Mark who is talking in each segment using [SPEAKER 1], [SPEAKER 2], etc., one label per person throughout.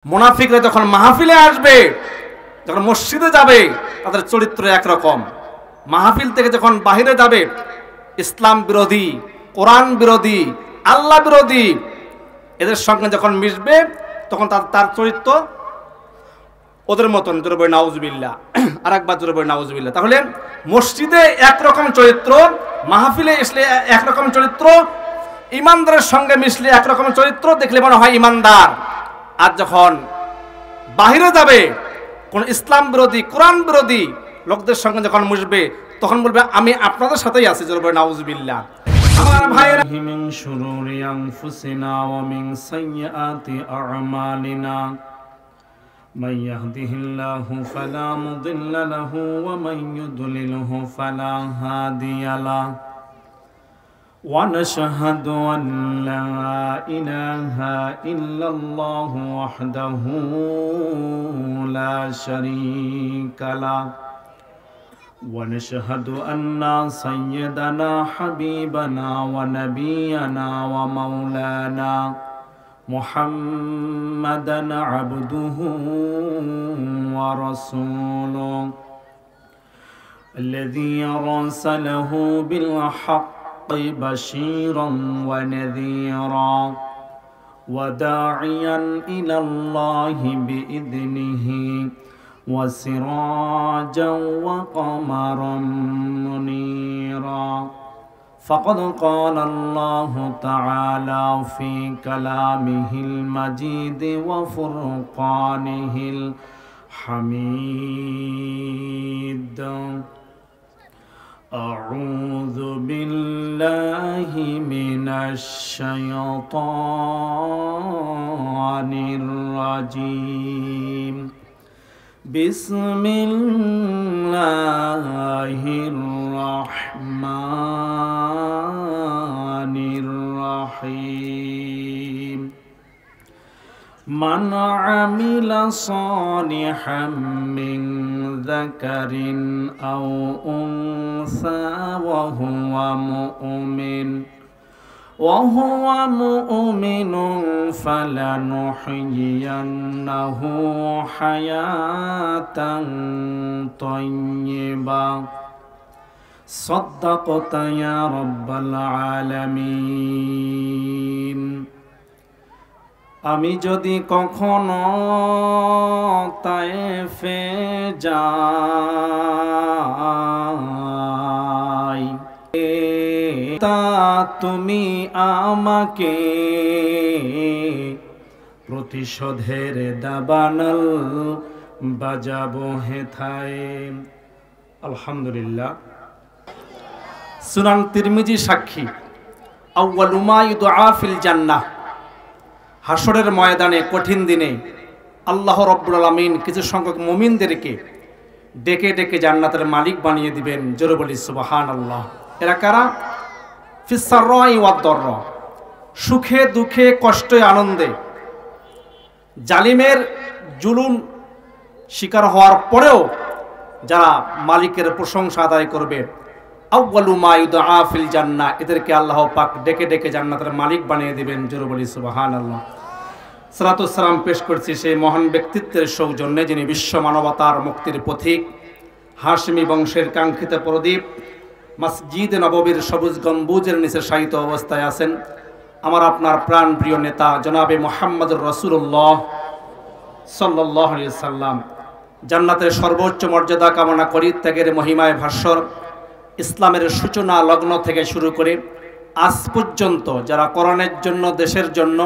[SPEAKER 1] মুনাফিকরা যখন মাহফিলে আসবে, যখন মসজিদে যাবে, তাদের চরিত্র একরকম। মাহফিল থেকে যখন বাহিরে যাবে, ইসলাম বিরোধী, কোরআন বিরোধী, আল্লাহ বিরোধী এদের সঙ্গে যখন মিশবে, তখন তার চরিত্র ওদের মতন। জোরে বলি নাউজুবিল্লাহ, আর একবার জোরে বলি নাউজুবিল্লাহ। তাহলে মসজিদে একরকম চরিত্র, মাহফিলে আসলে একরকম চরিত্র, ইমানদারের সঙ্গে মিশলে একরকম চরিত্র, দেখলে মনে হয় ইমানদার। আর যখন বাহিরে যাবে, কোন ইসলাম বিরোধী, কোরআন বিরোধী লোকদের সঙ্গে যখন মিশবে, তখন বলবে আমি আপনাদের সাথেই আছি। জোরে বলি নাউজুবিল্লাহ। আমার ভাইয়েরা,
[SPEAKER 2] মিন শুরুরি আনফুসিনা ওয়া মিন সাইয়্যাতি আ'মালিনা মান ইয়াহদিহিল্লাহু ফালা মুদিল্লা লাহু ওয়া মান ইউদ্লিলহু ফালা হাদিয়া লাহু ওয়া নাশহাদু আন লা ইলাহা ইল্লাল্লাহু ওয়াহদাহু লা শারীকা লাহু ونشهد أن سيدنا حبيبنا ونبينا ومولانا محمدا عبده ورسوله الذي أرسله بالحق بشيرا ونذيرا وداعيا إلى الله بإذنه وسراجا وقمرا منيرا فقد قال الله تعالى في كلامه المجيد وفرقانه الحميد أعوذ بالله من الشيطان الرجيم بسم الله الرحمن الرحيم من عمل صالحا من ذكر أو أنثى وهو مؤمن فلنحيينه حياة طيبة صدقت يا رب العالمين আমি যদি কখনো তায়েফে যাই, তা তুমি আমাকে প্রতিশোধের দাবানল বাজাবো হেথায়। আলহামদুলিল্লাহ। সুনান তিরমিজি সাক্ষী, আউয়ালু মা ইউদআ ফিল জান্নাহ, হাসরের ময়দানে কঠিন দিনে আল্লাহ রাব্বুল আলামিন কিছু সংখ্যক মুমিনদেরকে ডেকে ডেকে জান্নাতের মালিক বানিয়ে দিবেন। জোরে বলি সুবহানাল্লাহ। এরা কারা? ফিস সাররাই ওয়াদ দাররা, সুখে দুঃখে কষ্টে আনন্দে, জালিমের জুলুম শিকার হওয়ার পরেও যারা মালিকের প্রশংসা আদায় করবে, আউয়ালু মা ইউদআ ফিল জান্নাহ, এদেরকে আল্লাহ পাক ডেকে ডেকে জান্নাতের মালিক বানিয়ে দিবেন। জোরে বলি সুবহানাল্লাহ। সালাতু সালাম পেশ করছি সেই মহান ব্যক্তিত্বের সৌজন্যে, যিনি বিশ্ব মানবতার মুক্তির পথিক, হাশমি বংশের কাঙ্ক্ষিত প্রদীপ, মসজিদে নববীর সবুজ গম্বুজের নিচে শায়িত অবস্থায় আছেন আমার আপনার প্রাণ প্রিয় নেতা জনাবে মুহাম্মদুর রাসূলুল্লাহ সাল্লাল্লাহু আলাইহি সাল্লাম। জান্নাতের সর্বোচ্চ মর্যাদা কামনা করি, ত্যাগের মহিমায় ভাস্বর ইসলামের সূচনা লগ্ন থেকে শুরু করে আজ পর্যন্ত যারা কোরআনের জন্য, দেশের জন্য,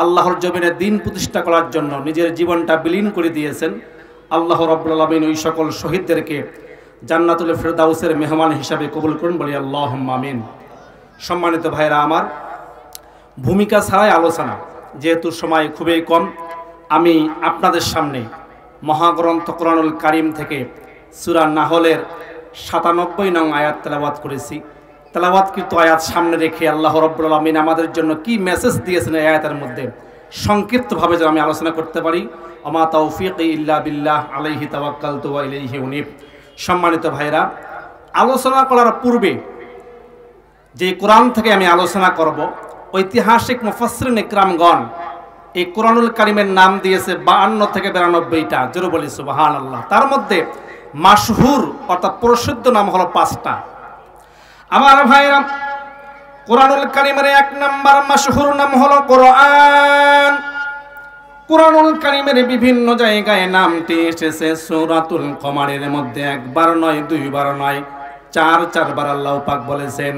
[SPEAKER 2] আল্লাহর জমিনে দিন প্রতিষ্ঠা করার জন্য নিজের জীবনটা বিলীন করে দিয়েছেন, আল্লাহ রাব্বুল আলামিন ওই সকল শহীদদেরকে জান্নাতুল ফেরদাউসের মেহমান হিসাবে কবুল করুন, বলি আল্লাহুম্মা আমিন। সম্মানিত ভাইরা আমার, ভূমিকা ছাড়াই আলোচনা, যেহেতু সময় খুবই কম, আমি আপনাদের সামনে মহাগ্রন্থ কোরআনুল কারীম থেকে সূরা নাহলের ৯৭ নং আয়াত তেলাওয়াত করেছি। তেলাওয়াতকৃত আয়াত সামনে রেখে আল্লাহ রাব্বুল আলামিন আমাদের জন্য কি মেসেজ দিয়েছেন এই আয়াতের মধ্যে সংক্ষিপ্তভাবে যেন আমি আলোচনা করতে পারি। ওমা তাওফীকি ইল্লা বিল্লাহ আলাইহি তাওয়াক্কালতু ওয়া ইলাইহি উনীব। সম্মানিত ভাইরা, আলোচনা করার পূর্বে যে কোরআন থেকে আমি আলোচনা করব, ঐতিহাসিক মুফাসসিরিন ইকরামগণ এই কোরআনুল কারিমের নাম দিয়েছে 52 থেকে 92টা, জোরে বলি সুবহানাল্লাহ। তার মধ্যে মাশহুর অর্থাৎ প্রসিদ্ধ নাম হলো 5টা। আমার ভাইরা, কোরআনুল কারিমের 1 নাম্বার মাশহুর নাম হলো কোরআন। কোরআনুল কারিমের বিভিন্ন জায়গায় নামটি এসেছে সূরাতুল কমারের মধ্যে, একবার নয়, দুইবার নয়, 4 বার আল্লাহ পাক বলেছেন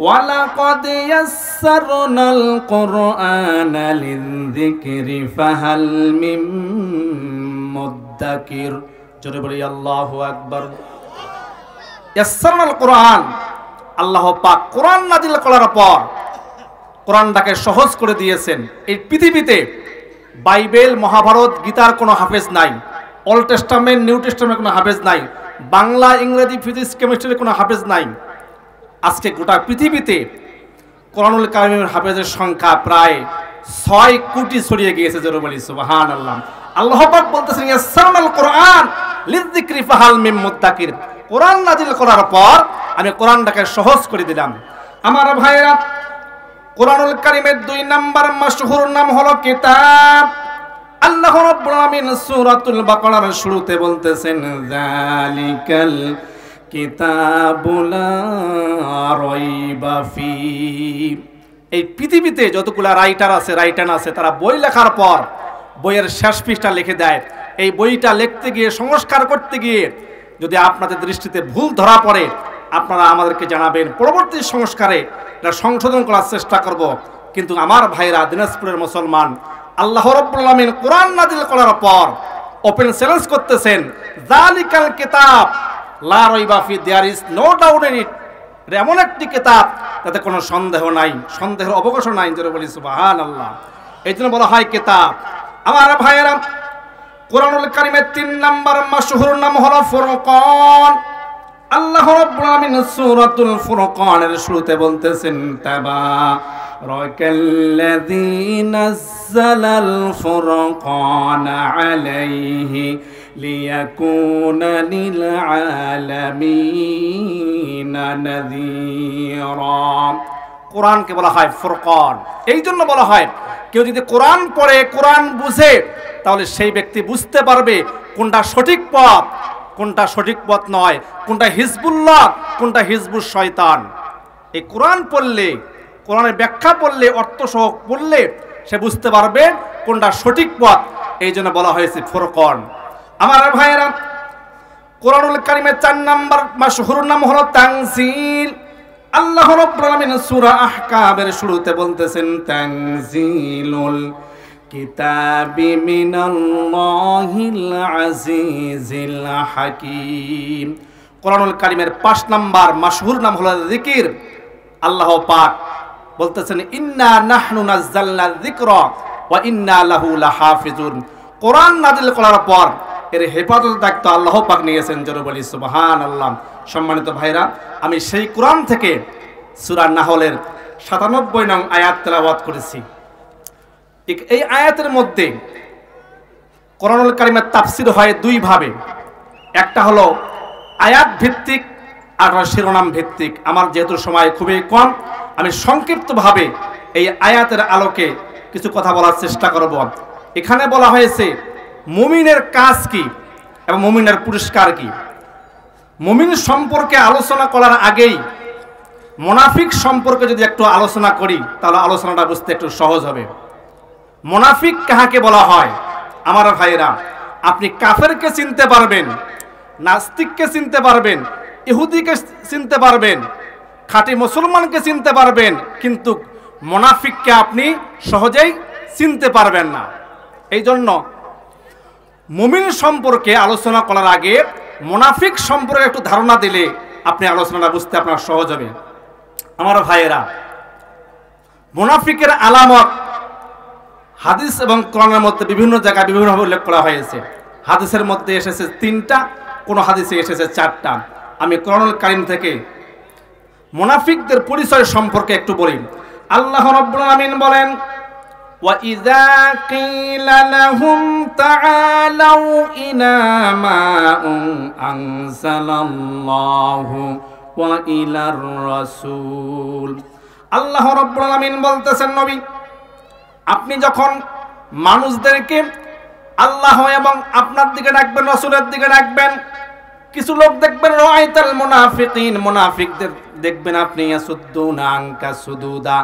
[SPEAKER 2] ওয়ালাকাদ ইয়াসসারনাল কুরআনা লিযিকরি ফাহাল মিন মুদ্দাকির। জোরে বলি আল্লাহু আকবার। ইয়াসসারনাল কুরআন, আল্লাহ পাক কোরআন নাযিল করার পর কোরআনটাকে সহজ করে দিয়েছেন। এই পৃথিবীতে বাইবেল, মহাভারত, গীতার কোনো হাফেজ নাই, ওল্ড টেস্টামেন্ট, নিউ টেস্টামেন্টের কোনো হাফেজ নাই, বাংলা, ইংরেজি, ফিজিক্স, কেমিস্ট্রির কোনো হাফেজ নাই। আজকে গোটা পৃথিবীতে কোরআনুল কারিমের হাফেজের সংখ্যা প্রায় 6 কোটি ছড়িয়ে গিয়েছে, জোরে বলি সুবহানাল্লাহ। আল্লাহ পাক বলতেছেন ইয়াসসারনাল কুরআন লিযিকরি ফাহাল মিন মুদ্দাকির। কোরআন নাযিল করার পর আমি কোরআনটাকে সহজ করে দিলাম। আমার ভাইরা, কোরআনুল কারিমের 2 নাম্বার মাশহুর নাম হলো কিতাব। আল্লাহ রাব্বুল আলামিন সূরাতুল বাকারার শুরুতে বলতেছেন যালিকাল কিতাবু লা রাইবা ফি। এই পৃথিবীতে যতগুলা রাইটার আছে তারা বই লেখার পর বইয়ের শেষ পৃষ্ঠা লিখে দেয়। এই বইটা লিখতে গিয়ে, সংস্কার করতে গিয়ে যদি আপনাদের দৃষ্টিতে ভুল ধরা পড়ে, আপনারা আমাদেরকে জানাবেন, পরবর্তী সংস্কারে এটা সংশোধন করার চেষ্টা করব। কিন্তু আমার ভাইরা, দিনাজপুরের মুসলমান, আল্লাহ রাব্বুল আলামিন কোরআন নাযিল করার পর ওপেন চ্যালেঞ্জ করতেছেন যালিকাল কিতাব লা রাইবা ফি, there is no doubt in it. এটা এমন একটি কিতাব যাতে কোনো সন্দেহ নাই, সন্দেহের অবকাশ নাই, জোরে বলি সুবহানাল্লাহ। এই জন্য বলা হয় কিতাব। আমার ভাইয়েরা, কোরআনুল কারিমের 3 নাম্বার মাশহুর নাম হলো ফুরকান। আল্লাহ রাব্বুল আলামিন সূরাতুল ফুরকানের শুরুতে বলতেছেন তাবারাকাল্লাযী নাযালাল ফুরকানা আলাইহি লিয়াকুনা লিল আলামিনা নাযীরা। কোরআনকে বলা হয় ফুরকান। এই জন্য বলা হয়, কেউ যদি কোরআন পড়ে, কোরআন বুঝে, তাহলে সেই ব্যক্তি বুঝতে পারবে কোনটা সঠিক পথ, কোনটা সঠিক পথ নয়, কোনটা হিজবুল্লাহ, কোনটা হিজবুশ শয়তান। এই কোরআন পড়লে, কোরআনের ব্যাখ্যা পড়লে, অর্থ সহ পড়লে সে বুঝতে পারবে কোনটা সঠিক পথ। এই জন্য বলা হয়েছে ফুরকান। আমার ভাইয়েরা, কোরআনুল কারিমের 4 নাম্বার মাশহুর নাম হলো তানজিল। আল্লাহ রাব্বুল আলামিন সূরা আহকামের শুরুতে বলতেছেন তানজিলুল কিতাবি মিনাল্লাহিল আজিজিল হাকীম। কোরআনুল কারিমের 5 নাম্বার মাশহুর নাম হলো যিকির। আল্লাহ পাক বলতেছেন ইন্না নাহনু নাযালনা যিকরা ওয়া ইন্না লাহু লাহাফিজুন। কোরআন নাযিল করার পর এর হেফাজতের দায়িত্ব আল্লাহ পাক নিয়েছেন, জোরে বলি সুবহানাল্লাহ। সম্মানিত ভাইরা, আমি সেই কোরআন থেকে সূরা নাহলের 97 নং আয়াত তেলাওয়াত করেছি। এই আয়াতের মধ্যে কোরআনুল কারিমের তাফসীর হয় 2 ভাবে। একটা হলো আয়াত ভিত্তিক আর শিরোনাম ভিত্তিক। আমার যেহেতু সময় খুবই কম, আমি সংক্ষিপ্তভাবে এই আয়াতের আলোকে কিছু কথা বলার চেষ্টা করব। এখানে বলা হয়েছে মুমিনের কাজ কি এবং মুমিনের পুরস্কার কি। মুমিন সম্পর্কে আলোচনা করার আগেই মুনাফিক সম্পর্কে যদি একটু আলোচনা করি, তাহলে আলোচনাটা বুঝতে একটু সহজ হবে। মুনাফিক কাহাকে বলা হয়? আমার ভাইরা, আপনি কাফেরকে চিনতে পারবেন, নাস্তিককে চিনতে পারবেন, ইহুদিকে চিনতে পারবেন, খাঁটি মুসলমানকে চিনতে পারবেন, কিন্তু মুনাফিককে আপনি সহজেই চিনতে পারবেন না। এই জন্য মুমিন সম্পর্কে আলোচনা করার আগে মুনাফিক সম্পর্কে একটু ধারণা দিলে আপনি আলোচনাটা বুঝতে আপনার সহজ হবে। আমার ভাইয়েরা, মুনাফিকের আলামত হাদিস এবং কোরআনের মধ্যে বিভিন্ন জায়গায় বিভিন্নভাবে উল্লেখ করা হয়েছে। হাদিসের মধ্যে এসেছে 3টা, কোন হাদিসে এসেছে 4টা। আমি কোরআনুল কারীম থেকে মুনাফিকদের পরিচয় সম্পর্কে একটু বলি। আল্লাহ রাব্বুল আলামিন বলেন وَإِذَا قِيلَ لَهُمْ تَعَالَوْا إِلَى مَا أَنزَلَ اللَّهُ وَإِلَى الرَّسُولِ। আল্লাহ রাব্বুল আলামিন বলতেছেন, নবী, আপনি যখন মানুষদেরকে আল্লাহ এবং আপনার দিকে ডাকবেন, রাসূলের দিকে ডাকবেন। কিছু লোক দেখবেন রাআইতাল মুনাফিকিন, মুনাফিকদের দেখবেন আপনি ইয়াসুদ্দুনা আনকা সুদুদা,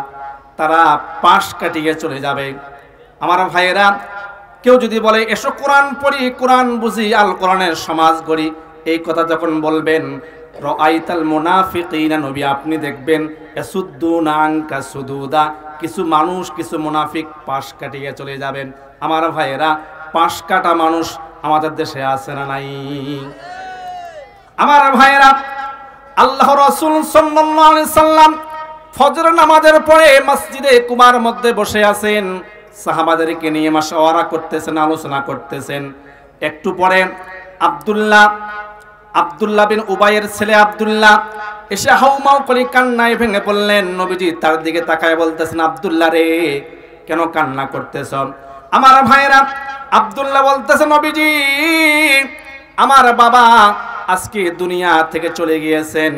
[SPEAKER 2] তারা পাশ কাটিয়ে চলে যাবে। আমার ভাইয়েরা, কেউ যদি বলে এসো কোরআন পড়ি, কোরআন বুঝি, আল কোরআনের সমাজ গড়ি, এই কথা যখন বলবেন রাআইতাল মুনাফিকিনা, নবী আপনি দেখবেন ইয়াসুদ্দুনা আনকা সুদুদা, কিছু মানুষ, কিছু মুনাফিক পাশ কাটিয়ে চলে যাবেন। আমার ভাইয়েরা, পাশ কাটা মানুষ আমাদের দেশে আছে না নাই? আমার ভাইয়েরা, আল্লাহ রাসূল সাল্লাল্লাহু আলাইহি সাল্লাম ফজর নামাজের পরে মসজিদে কুবার মধ্যে বসে আছেন, সাহাবাদেরকে নিয়ে মাশওয়ারা করতেছেন, আলোচনা করতেছেন। একটু পরে আব্দুল্লাহ বিন উবাইয়ের ছেলে আব্দুল্লাহ এসে হাউমাউ করে কান্নায় ভেঙে পড়লেন। নবীজি তার দিকে তাকায় বলতেছেন, আব্দুল্লাহ রে, কেন কান্না করতেছ? আমার ভাইয়েরা, আব্দুল্লাহ বলতেছে, নবীজি আমার বাবা আজকে দুনিয়া থেকে চলে গিয়েছেন,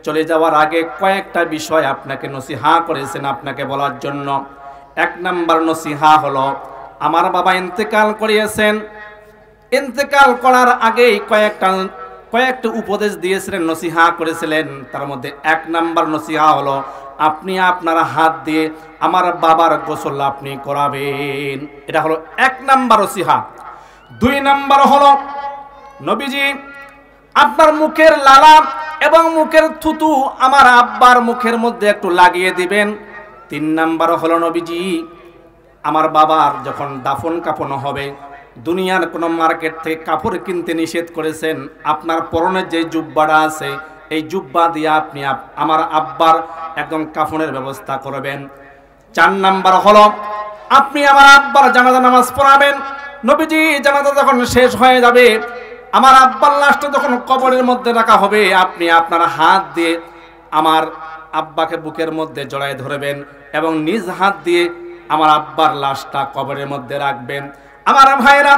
[SPEAKER 2] চলে যাওয়ার আগে কয়েকটা বিষয় আপনাকে নসিহা করেছেন আপনাকে বলার জন্য। এক নাম্বার নসিহা হলো, আমার বাবা ইন্তেকাল করিয়েছেন, ইন্তেকাল করার আগেই কয়েকটা উপদেশ দিয়েছিলেন, নসিহা করেছিলেন। তার মধ্যে এক নাম্বার নসিহা হলো, আপনি আপনার হাত দিয়ে আমার বাবার গোসল আপনি করাবেন। এটা হলো এক নাম্বার নসিহা। দুই নাম্বার হলো, নবীজি আপনার মুখের লালা এবং মুখের থুতু আমার আব্বার মুখের মধ্যে একটু লাগিয়ে দিবেন। তিন নাম্বার হলো, নবীজি আমার বাবার যখন দাফন কাফন হবে, দুনিয়ার কোনো মার্কেট থেকে কাপড় কিনতে নিষেধ করেছেন, আপনার পরনের যে জুব্বাটা আছে এই জুব্বা দিয়ে আপনি আমার আব্বার একদম কাফনের ব্যবস্থা করবেন। চার নাম্বার হলো, আপনি আমার আব্বার জানাজা নামাজ পড়াবেন। নবীজি জানাজা যখন শেষ হয়ে যাবে, আমার আব্বার লাশটা যখন কবরের মধ্যে রাখা হবে, আপনি আপনার হাত দিয়ে আমার আব্বাকে বুকের মধ্যে জড়ায় ধরবেন এবং নিজ হাত দিয়ে আমার আব্বার লাশটা কবরের মধ্যে রাখবেন। আমার ভাইরা,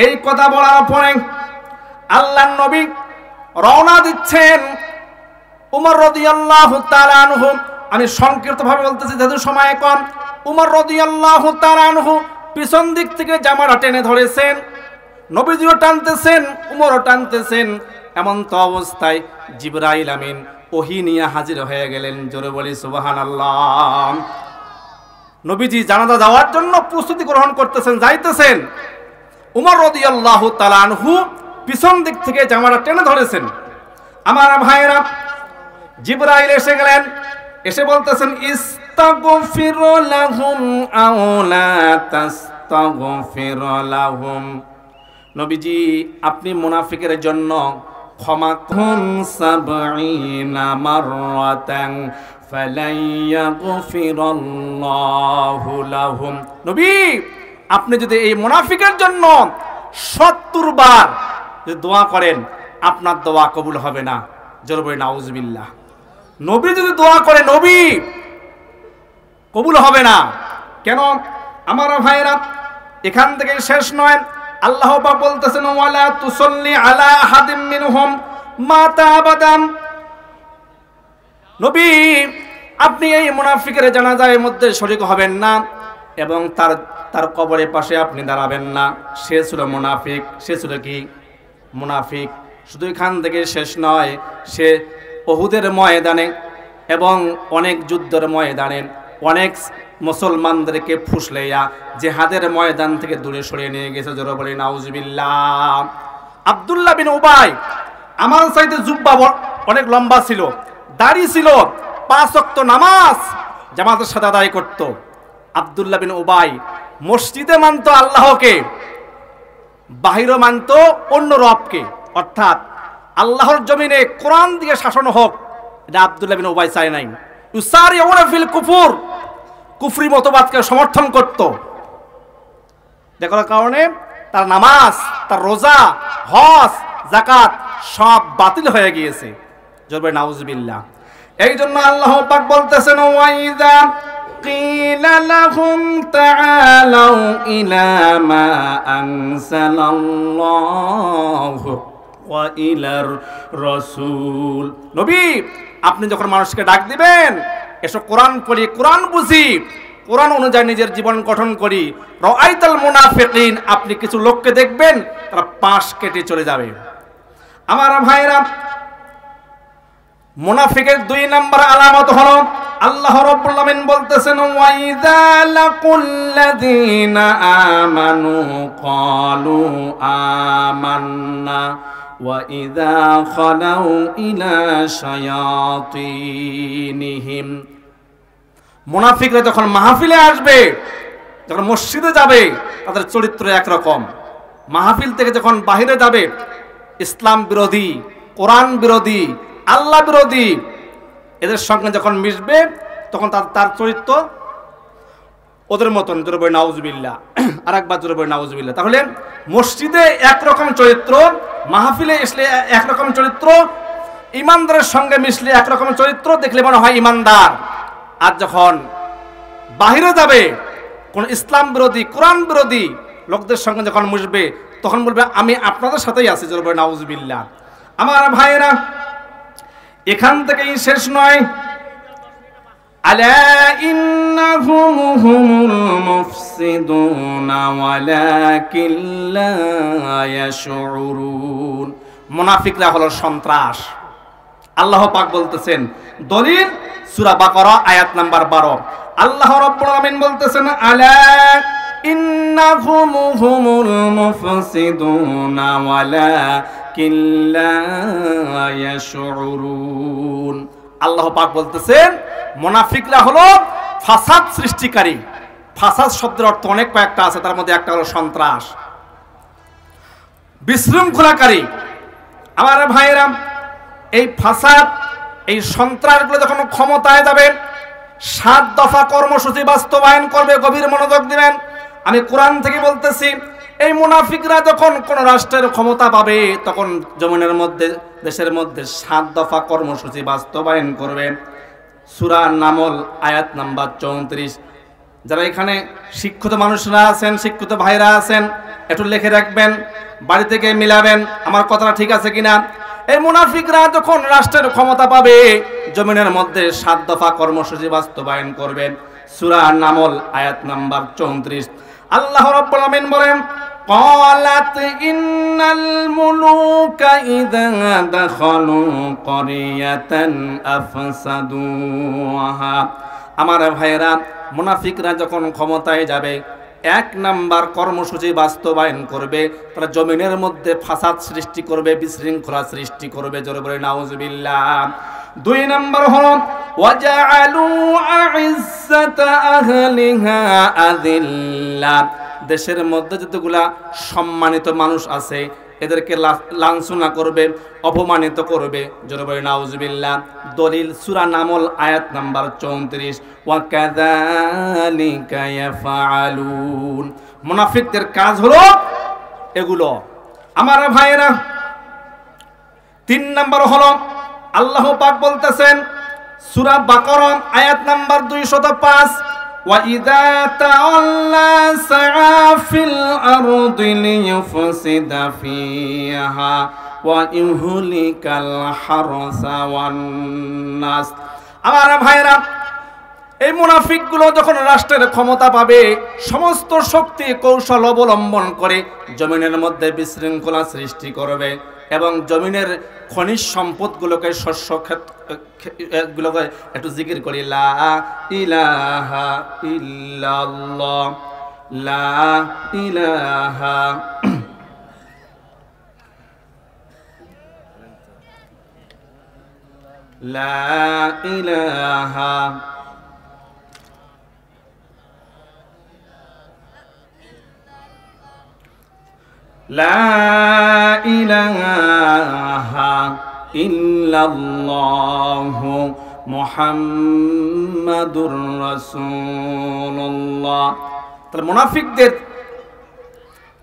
[SPEAKER 2] এই কথা বলার পরে আল্লাহর নবী রওনা দিচ্ছেন। উমর রাদিয়াল্লাহু তাআলা আনহু, আমি সংক্ষিপ্তভাবে বলতেছি যেহেতু সময় কম, উমর রাদিয়াল্লাহু তাআলা আনহু পিছন দিক থেকে জামাটা টেনে ধরেছেন, নবীজিও টানতেছেন, উমরও টানতেছেন। এমন তো অবস্থায় জিবরাইল আমিন ওহী নিয়ে হাজির হয়ে গেলেন। জোরে বলি সুবহানাল্লাহ। নবীজি জানাজা যাওয়ার জন্য প্রস্তুতি গ্রহণ করতেছেন, যাইতেছেন। উমর রাদিয়াল্লাহু তাআলা আনহু পিছন দিক থেকে জামাটা টেনে ধরেছেন। আমার ভাইয়েরা, জিবরাইল এসে গেলেন, এসে বলতেছেন, ইস্তাগফির লাহুম আও লা তাস্তাগফির লাহুম, নবীজি আপনি মুনাফিকের জন্য ক্ষমা করুন ৭০ মাররাতান ফালাই ইয়াগফিরাল্লাহু লাহুম। নবী আপনি যদি এই মুনাফিকের জন্য ৭০ বার যদি দোয়া করেন, আপনার দোয়া কবুল হবে না। জোরে বলি নাউজুবিল্লাহ। নবী যদি দোয়া করে, নবী কবুল হবে না। কেন? আমার ভাইরা, এখান থেকে শেষ নয়, আল্লাহ পাক বলতেছেন, ওয়ালা তুসাল্লি আলা আহাদিম মিনহুম মাতা আবাদান। নবী আপনি এই মুনাফিকের জানাজার মধ্যে শরীক হবেন না এবং তার কবরের পাশে আপনি দাঁড়াবেন না। সে ছিল মুনাফিক। সে ছিল কি? মুনাফিক। শুধু এখান থেকে শেষ নয়, সে উহুদের ময়দানে এবং অনেক যুদ্ধের ময়দানে অনেক মুসলমানদেরকে ফুসলাইয়া জিহাদের ময়দান থেকে দূরে সরিয়ে নিয়ে গেছে। জোরে বলি নাউজুবিল্লাহ। আব্দুল্লাহ বিন উবাই আমার চাইতে জুব্বা অনেক লম্বা ছিল, দাড়ি ছিল, ৫ ওয়াক্ত নামাজ জামাতের সাথে আদায় করত। আব্দুল্লাহ বিন উবাই মসজিদে মানত আল্লাহকে, বাহিরে মানত অন্য রবকে, অর্থাৎ আল্লাহর জমিনে কোরআন দিয়ে শাসন হোক, এটা আব্দুল্লাহ বিন উবাই চায় নাই। ইউসারিউনা ফিল কুফর, কুফরি মতবাদকে সমর্থন করত। দেখার কারণে তার নামাজ, তার রোজা, হজ, যাকাত সব বাতিল হয়ে গিয়েছে। জোরে নাউজুবিল্লাহ। এই জন্য আল্লাহ পাক বলতেছেন, ওয়াইযা কিলা লাহুম তাআলাউ ইলা মা আনসালাল্লাহু ওয়া ইলার রাসূল। নবী আপনি যখন মানুষকে ডাক দিবেন, এসো কোরআন পড়ি, কোরআন বুঝি,
[SPEAKER 1] কোরআন অনুযায়ী নিজের জীবন গঠন করি, রাআইতাল মুনাফিকিন, আপনি কিছু লোককে দেখবেন তারা পাশ কেটে চলে যাবে। আমার ভাইরা, মুনাফিকের 2 নম্বর আলামত হলো আল্লাহ রাব্বুল আলামিন বলতেছেন ওয়াইযা লাকুল্লাযীনা আমানু ক্বালু আমান্না ওয়াইযা খালাউ ইলা শায়াতিনিহিম। মুনাফিকরা যখন মাহফিলে আসবে, যখন মসজিদে যাবে, তাদের চরিত্র একরকম। মাহফিল থেকে যখন বাহিরে যাবে, ইসলাম বিরোধী, কোরআন বিরোধী, আল্লাহ বিরোধী এদের সঙ্গে যখন মিশবে, তখন তার চরিত্র ওদের মতন। জোরে বলি নাউজুবিল্লাহ, আর একবার জোরে বলি নাউজুবিল্লাহ। তাহলে মসজিদে একরকম চরিত্র, মাহফিলে আসলে একরকম চরিত্র, ইমানদারের সঙ্গে মিশলে একরকম চরিত্র, দেখলে মনে হয় ইমানদার। আর যখন বাহিরে যাবে, কোন ইসলাম বিরোধী, কোরআন বিরোধী লোকদের সঙ্গে যখন মিশবে, তখন বলবে আমি আপনাদের সাথেই আছি। জোরে বলি নাউজুবিল্লাহ। আমার ভাইয়েরা, এখান থেকেই শেষ নয়। আলা ইন্নাহুম হুমুল মুফসিদুনা ওয়ালাকিন লা ইয়াশউরুন। মুনাফিকরা হলো সন্ত্রাস। আল্লাহ পাক বলতেছেন, দলিল সূরা বাকারা আয়াত নাম্বার 12। আল্লাহ রাব্বুল আলামিন বলতেছেন আলা ইন্নাহুম হুমুল মুফসিদুনা ওয়ালাকিন লা ইয়াশউরুন। আল্লাহ পাক বলতেছেন মুনাফিকরা হলো ফাসাদ সৃষ্টিকারী। ফাসাদ শব্দের অর্থ অনেক কয়েকটা আছে, তার মধ্যে একটা হলো সন্ত্রাস, বিশৃঙ্খলাকারী। আমার ভাইয়েরা, এই ফাসাদ, এই সন্ত্রাসগুলো যখন ক্ষমতায় যাবে, 7 দফা কর্মসূচি বাস্তবায়ন করবে। গভীর মনোযোগ দিবেন, আমি কোরআন থেকে বলতেছি। এই মুনাফিকরা যখন কোন রাষ্ট্রের ক্ষমতা পাবে, তখন জমিনের মধ্যে, দেশের মধ্যে 7 দফা কর্মসূচি বাস্তবায়ন করবে। সূরা নামল আয়াত নাম্বার 34। যারা এখানে শিক্ষিত মানুষরা আছেন, শিক্ষিত ভাইরা আছেন, একটু লিখে রাখবেন, বাড়ি থেকে মিলাবেন আমার কথাটা ঠিক আছে কিনা। এই মুনাফিকরা যখন রাষ্ট্রের ক্ষমতা পাবে, জমিনের মধ্যে 7 দফা কর্মসূচি বাস্তবায়ন করবে। সূরা নামল আয়াত নাম্বার 34। আল্লাহ রাব্বুল আলামিন বলেন ক্বালাত ইন্নাল মুলুকা ইযা দাখালু ক্বরিয়াতান আফসাদুহা। আমার ভাইরা, মুনাফিকরা যখন ক্ষমতায় যাবে, 1 নাম্বার কর্মসূচি বাস্তবায়ন করবে, তারা জমিনের মধ্যে ফাসাদ সৃষ্টি করবে, বিশৃঙ্খলা সৃষ্টি করবে। জোরে বলে নাউজুবিল্লাহ। 2 নাম্বার হলো ওয়াজআলু আইজ্জাতা আহলিহা আযিল্লা। দেশের মধ্যে যতগুলা সম্মানিত মানুষ আছে, এদেরকে লাঞ্ছনা করবে, অপমানিত করবে। জোরে বলে নাউজুবিল্লাহ। দলিল সূরা নামল আয়াত নাম্বার 34। ওয়া কাযালিকা ইয়াফআলুন। মুনাফিকদের কাজ হলো এগুলো। আমার ভাইয়েরা, 3 নাম্বার হলো আল্লাহ পাক বলতেছেন সূরা বাকারা আয়াত নাম্বার 205। وَإِذَا تَوَلَّى سَعَى فِي الْأَرْضِ لِيُفْسِدَ فِيهَا وَيُهْلِكَ الْحَرْثَ وَالنَّسْلَ। আমার ভাইরা, এই মুনাফিকগুলো যখন রাষ্ট্রের ক্ষমতা পাবে, সমস্ত শক্তি কৌশল অবলম্বন করে জমিনের মধ্যে বিশৃঙ্খলা সৃষ্টি করবে এবং জমিনের খনিজ সম্পদগুলোকে, শস্য ক্ষেতগুলোকে একটু জিকির করি, লা ইলাহা ইল্লাল্লাহ, লা ইলাহা লা ইলাহা লা ইলাহা ইল্লাল্লাহু মুহাম্মাদুর রাসূলুল্লাহ। তাহলে মুনাফিকদের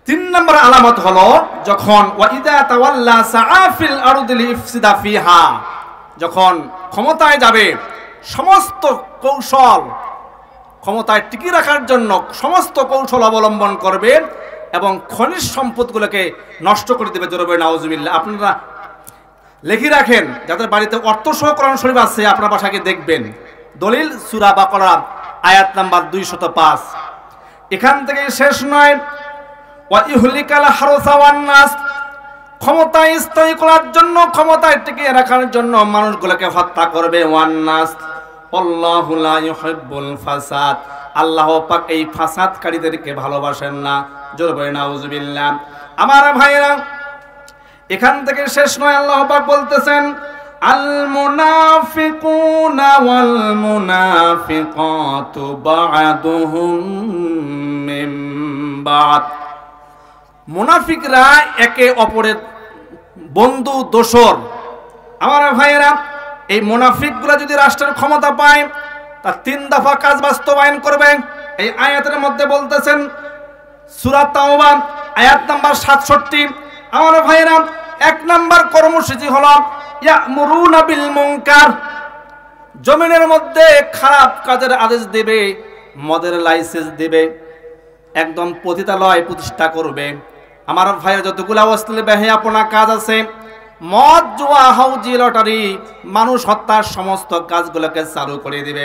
[SPEAKER 1] 3 নম্বর আলামত হলো যখন ওয়াইদা তাওয়াল্লা সাআ ফিল আরদি লিইফসিদা ফিহা, যখন ক্ষমতায় যাবে, সমস্ত কৌশল, ক্ষমতায় টিকিয়ে রাখার জন্য সমস্ত কৌশল অবলম্বন করবে এবং খনিজ সম্পদগুলোকে নষ্ট করে দেবে। জোরে বলে নাউজুবিল্লাহ। আপনারা লিখে রাখেন, যাদের বাড়িতে অর্থ সহ কোরআন শরীফ আছে, আপনার বাসাকে দেখবেন। দলিল সূরা বাকারা আয়াত নাম্বার 205। এখান থেকে শেষ নয়, ওয়া ইহলিকাল হারসা ওয়ান নাস, ক্ষমতায় স্থায়ী করার জন্য, ক্ষমতায় টিকিয়ে রাখার জন্য মানুষগুলোকে হত্যা করবে। ওয়ান নাস, আল্লাহু লা ইউহিব্বুল ফাসাদ, আল্লাহ পাক এই ফাসাদকারীদেরকে ভালোবাসেন না। জোরে বলেন নাউজুবিল্লাহ। আমার ভাইরা, এখান থেকে শেষ নয়, আল্লাহ পাক বলতেছেন আল মুনাফিকুনা ওয়াল মুনাফিকাতু বা'দুহুম মিন বা'দ, মুনাফিকরা একে অপরের বন্ধু দোসর। আমার ভাইয়েরা, এই মুনাফিকগুলো যদি রাষ্ট্রের ক্ষমতা পায়, তার 3 দফা কাজ বাস্তবায়ন করবে। এই আয়াতের মধ্যে বলতেছেন সূরা তাওবা আয়াত নাম্বার 67। আমার ভাইয়েরা, 1 নাম্বার কর্মসূচি হলো ইয়ামুরুনা বিল মুনকার, জমিনের মধ্যে খারাপ কাজের আদেশ দেবে, মদের লাইসেন্স দেবে, একদম পতিতালয় প্রতিষ্ঠা করবে। আমার ভাইয়ের যতগুলো অশ্লীল বেহায়াপনা কাজ আছে, মদ, জুয়া, হাউজি, লটারি, মানুষ হত্যার সমস্ত কাজগুলোকে চালু করে দিবে।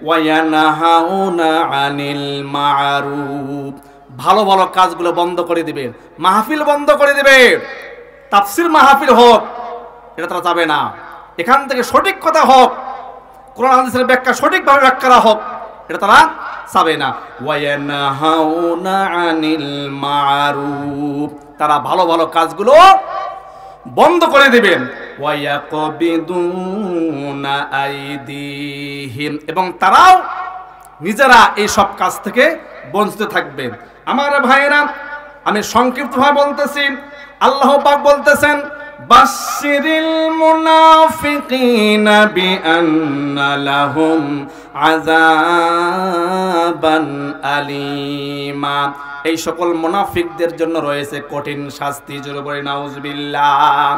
[SPEAKER 1] ওয়ায়ানহাউনা আনিল মা'রুফ, ভালো ভালো কাজগুলো বন্ধ করে দিবে, মাহফিল বন্ধ করে দিবে। তাফসীর মাহফিল হোক, এটা তারা যাবে না। এখান থেকে সঠিক কথা হোক, কোরআন হাদিসের ব্যাখ্যা সঠিকভাবে ব্যাখ্যা হোক, এটা তারা চাবে না। ওয়ায়ানহাউনা আনিল মা'রুফ, তারা ভালো ভালো কাজগুলো বন্ধ করে দিবেন। ওয়ায়াকবিদুনা আইদিহিম, এবং তারাও নিজেরা এই সব কাজ থেকে বঞ্চিত থাকবে। আমার ভাইয়েরা, আমি সংক্ষিপ্তভাবে বলতেছি, আল্লাহ পাক বলতেছেন বাশশিরিল মুনাফিকিনা বিআন্না লাহুম আযাবান আলীমা, এই সকল মুনাফিকদের জন্য রয়েছে কঠিন শাস্তি। জোরে বলি নাউজুবিল্লাহ।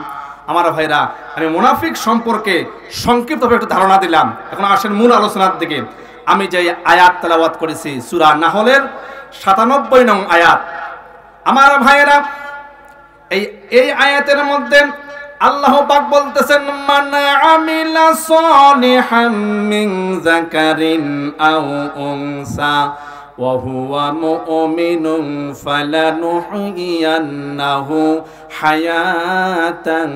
[SPEAKER 1] আমার ভাইরা, আমি মুনাফিক সম্পর্কে সংক্ষিপ্তভাবে একটু ধারণা দিলাম। এখন আসেন মূল আলোচনার দিকে। আমি যে আয়াত তেলাওয়াত করেছি সূরা নাহলের 97 নং আয়াত। আমার ভাইরা, এই আয়াতের মধ্যে আল্লাহ পাক বলতেছেন মান আমিলা সলিহাম মিন যাকারিন আও উনসা ওয়া হুয়া মুমিনুন ফালানুহইয়ান্নাহু হায়াতান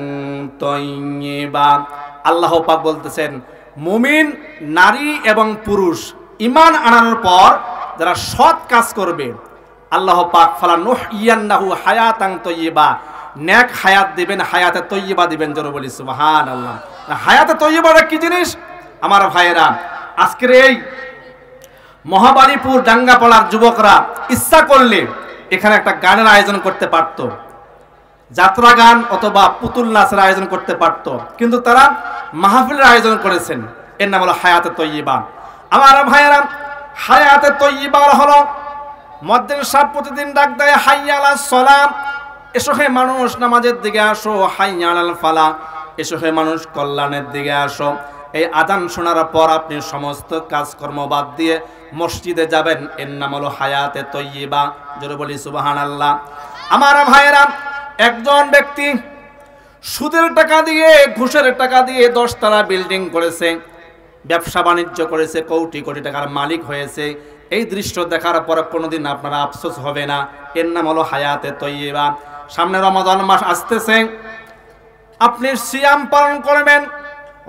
[SPEAKER 1] তাইয়্যিবা। আল্লাহ পাক বলতেছেন মুমিন নারী এবং পুরুষ ঈমান আনার পর যারা সৎ কাজ করবে, আল্লাহ পাক ফালানুহইয়ান্নাহু হায়াতান তাইয়্যিবা, নেক হায়াত দিবেন, হায়াতে তৈয়বা দিবেন। জোরে বলি সুবহানাল্লাহ। হায়াতে তৈয়বাটা কি জিনিস? আমার ভাইয়েরা, আজকের এই মহাবাড়িপুর ডাঙ্গাপাড়ার যুবকরা ইচ্ছা করলে এখানে একটা গানের আয়োজন করতে পারত, যাত্রা গান অথবা পুতুল নাচের আয়োজন করতে পারত, কিন্তু তারা মাহফিলের আয়োজন করেছেন। এর নাম হলো হায়াতে তৈয়বা। আমার ভাইয়েরা, হায়াতে তৈয়বা হলো মসজিদের সাহেব প্রতিদিন ডাক দেয় হাইয়া আলাস সালাম, এসো হে মানুষ নামাজের দিকে আসো, হাইয়া আলাল ফালাহ, এসো হে মানুষ কল্যাণের দিকে আসো। এই আযান শোনার পর আপনি সমস্ত কাজকর্ম বাদ দিয়ে মসজিদে যাবেন, এর নাম হলো হায়াতে তৈয়বা। জোরে বলি সুবহানাল্লাহ। আমার ভাইয়েরা, একজন ব্যক্তি সুদের টাকা দিয়ে, ঘুষের টাকা দিয়ে 10 তলা বিল্ডিং করেছে, ব্যবসা বাণিজ্য করেছে, কোটি কোটি টাকার মালিক হয়েছে। এই দৃশ্য দেখার পর কোনোদিন আপনারা আফসোস হবে না। এর নাম হলো হায়াতে তৈয়বা। সামনে রমাদান মাস আসতেছে, আপনি সিয়াম পালন করবেন,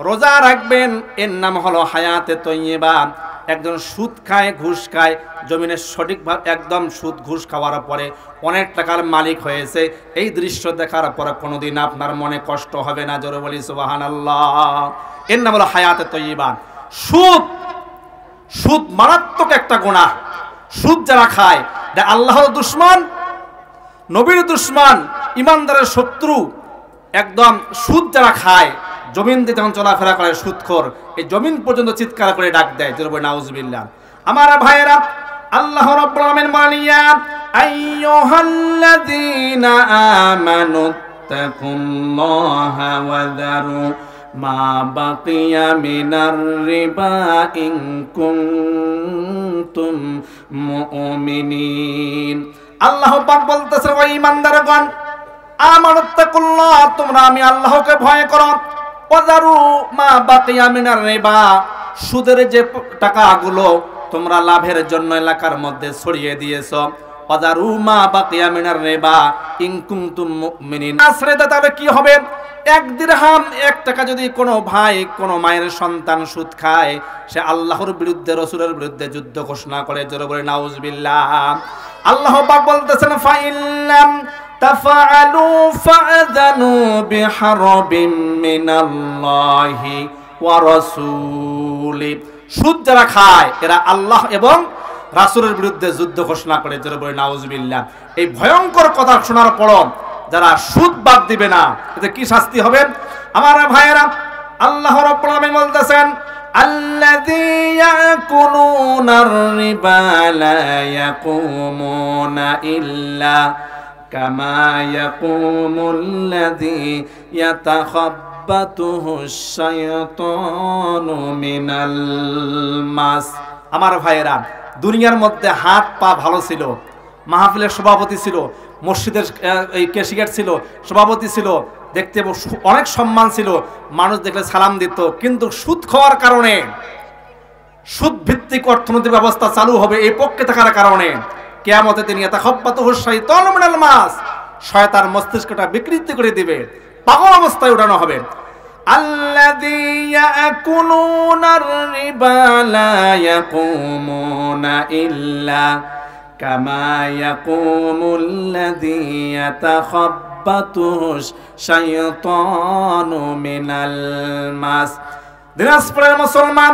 [SPEAKER 1] রোজা রাখবেন, এর নাম হলো হায়াতে তৈয়বা। একজন সুদ খায়, ঘুষ খায়, জমিনের সঠিকভাবে একদম সুদ ঘুষ খাওয়ার পরে অনেক টাকার মালিক হয়েছে। এই দৃশ্য দেখার পরে কোনোদিন আপনার মনে কষ্ট হবে না। জোরে বলি সুবহানাল্লাহ। এর নাম হলো হায়াতে তৈয়বা। সুদ মারাত্মক একটা গুনাহ। সুদ যারা খায়, আল্লাহর দুশমন, নবীর দুশমন, ইমানদারের শত্রু। একদম সুদ যারা খায়, জমিন দিয়ে যখন চলাফেরা করে সুদখোর, এই জমিন পর্যন্ত চিৎকার করে ডাক দেয়। জোরে বলি নাউজুবিল্লাহ। আমার ভাইয়েরা, আল্লাহ রাব্বুল আলামিন মানিয়া আইয়ুহাল্লাযীনা আমানু তাকুল্লাহা ওয়া যারু মা বাকিয়া মিনার রিবা ইন কুনতুম মুমিনিন। আল্লাহ পাক বলতেছে, ও ঈমানদারগণ, আমানুত্তাকুল্লাহ, তোমরা আমি আল্লাহকে ভয় করো। ওয়া যারু মা বাকিয়া মিনার রিবা, সুদের যে টাকাগুলো তোমরা লাভের জন্য এলাকার মধ্যে ছড়িয়ে দিয়েছো। ওয়াদারু মা বাকিয়া মিনার রিবা ইন কুনতুম মুমিনিন। আসলে তাহলে কি হবে? 1 দিরহাম 1 টাকা যদি কোনো ভাই কোনো মায়ের সন্তান সুদ খায়, সে আল্লাহর বিরুদ্ধে রাসূলের বিরুদ্ধে যুদ্ধ ঘোষণা করে। জোরে বলে নাউজুবিল্লাহ। আল্লাহ পাক বলতেছেন ফাইল্লাম তাফআলু ফাআযানু বিহারবিন মিনাল্লাহি ওয়া রাসূলি। সুদ যারা খায় এরা আল্লাহ এবং রাসূলের বিরুদ্ধে যুদ্ধ ঘোষণা করে। জোরে বলে নাউজুবিল্লাহ। এই ভয়ঙ্কর কথা শোনার পর যারা সুদ বাদ দিবে না, এতে কি শাস্তি হবে? আমার ভাইয়েরা, আল্লাহ রাব্বুল আলামিন বলতেছেন আল্লাযী ইয়াকুলুনার রিবা লা ইয়াকুমুনা ইল্লা কামা ইয়াকুমুল্লাযী ইয়াতাখাব্বাতুহুশ শায়াতানু মিনাল মাস। আমার ভাইয়েরা, দুনিয়ার মধ্যে হাত পা ভালো ছিল, মাহফিলের সভাপতি ছিল, মসজিদের এই ক্যাশিয়ার ছিল, সভাপতি ছিল, দেখতে অনেক সম্মান ছিল, মানুষ দেখলে সালাম দিত। কিন্তু সুদ খাওয়ার কারণে, সুদ ভিত্তিক অর্থনৈতিক ব্যবস্থা চালু হবে এই পক্ষে থাকার কারণে কিয়ামতের দিন ইয়াতাখাব্বাতুহুশ শাইতানু মিনাল মাস, শয়তান মস্তিষ্কটা বিকৃতি করে দিবে, পাগল অবস্থায় উঠানো হবে। আল্লাযী ইয়াকুলুনার রিবা লা ইয়াকুমুনা ইল্লা কামা ইয়াকুমুল্লাযী ইয়াতাখাব্বাতুহুশ শাইতানু মিনাল মাস। দিনাজপুরের মুসলমান,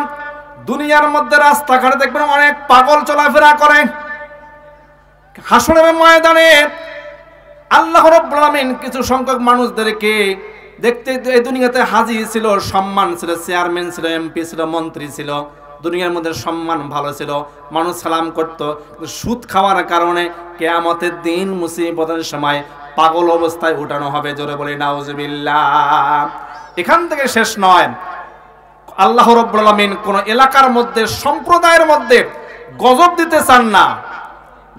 [SPEAKER 1] দুনিয়ার মধ্যে রাস্তাঘাটে দেখবেন অনেক পাগল চলাফেরা করে। হাসরের ময়দানে আল্লাহ রাব্বুল আলামিন কিছু সংখ্যক মানুষদেরকে দেখতে এই দুনিয়াতে হাজির ছিল, সম্মান ছিল, চেয়ারম্যান ছিল, এমপি ছিল, মন্ত্রী ছিল, দুনিয়ার মধ্যে সম্মান ভালো ছিল, মানুষ সালাম করত। সুদ খাওয়ার কারণে কিয়ামতের দিন মুসিবতের সময় পাগল অবস্থায় উঠানো হবে। জোরে বলি নাউজুবিল্লাহ। এখান থেকে শেষ নয়, আল্লাহ রাব্বুল আলামিন কোন এলাকার মধ্যে, সম্প্রদায়ের মধ্যে গজব দিতে চান না,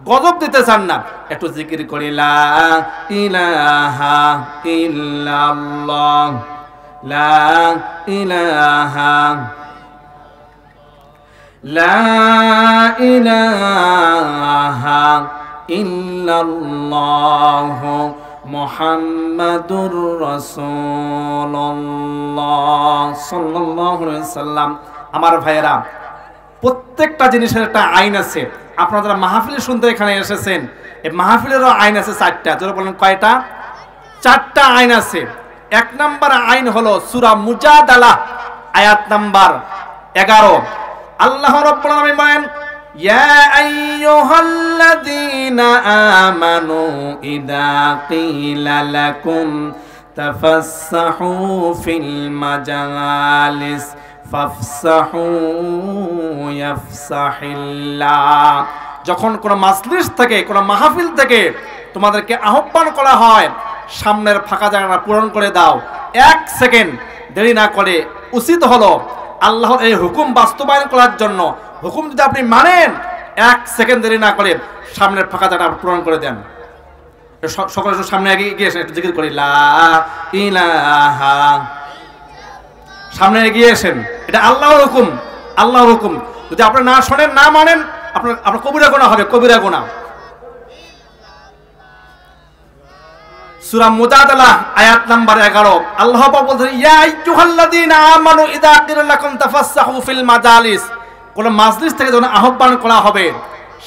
[SPEAKER 1] গজব দিতে চান না। একটু জিকির করি লা ইলাহা ইল্লাল্লাহ, লা ইলাহা, লা ইলাহা ইল্লাল্লাহ মুহাম্মাদুর রাসূলুল্লাহ সাল্লাল্লাহু আলাইহি ওয়াসাল্লাম। আমার ভাইয়েরা, প্রত্যেকটা জিনিসের একটা আইন আছে। আপনারা যারা মাহফিল শুনতে এখানে এসেছেন, এই মাহফিলেরও আইন আছে 4টা। যারা বলেন কয়টা? 4টা আইন আছে। 1 নম্বর আইন হলো সূরা মুজাদালা আয়াত নাম্বার 11। আল্লাহ রাব্বুল আলামিন বলেন ইয়া আইয়ুহাল্লাযীনা আমানু ইযা কিলা লাকুম তাফাসসাহু ফিল মাজালিস ফাফসাহু ইয়াফসাহিল্লাহ। যখন কোনো মাজলিস থেকে, কোনো মাহফিল থেকে তোমাদেরকে আহ্বান করা হয়, সামনের ফাঁকা জায়গাটা পূরণ করে দাও। 1 সেকেন্ড দেরি না করে উচিত হলো আল্লাহর এই হুকুম বাস্তবায়ন করার জন্য, হুকুম যদি আপনি মানেন, 1 সেকেন্ড দেরি না করে সামনের ফাঁকা জায়গাটা পূরণ করে দেন। সকলে সামনে এগিয়ে এসে একটু জিকির করি লা ইলাহা, সামনে এগিয়ে এসেন। এটা আল্লাহর হুকুম, আল্লাহর হুকুম। যদি আপনি না শোনেন, না মানেন, আপনার কবিরা গুনাহ হবে, কবিরা গুনাহ। সূরা মুজাদালা আয়াত নাম্বার 11 আল্লাহ পাক বলেন ইয়া আইয়ুহাল্লাযীনা আমানু ইযা কিলা লাকুম তাফাসসাহু ফিল মাজালিস। কোন মাজলিস থেকে যখন আহ্বান করা হবে,